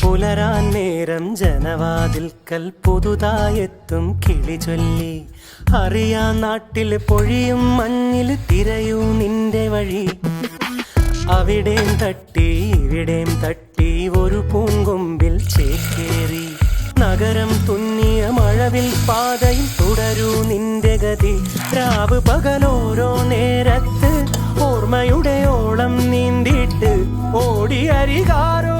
പുലരാൻ നേരം ജനവാതിൽക്കൽ പുതുതായെത്തും കിളി ചൊല്ലി. അറിയാ നാട്ടിൽ പൊഴിയും മഞ്ഞിൽ തിരയൂ നിന്റെ വഴി. അവിടേം തട്ടി ഇവിടേം തട്ടി ഒരു പൂങ്കൊമ്പിൽ ചേക്കേറി. നഗരം തുന്നിയ മഴവിൽ പാതയിൽ തുടരൂ നിന്റെ ഗതി. രാവ് പകലോരോ നേരത്ത് ഓർമ്മയുടെ ഓളം നീന്തിയിട്ട് ഓടി അരികാരോ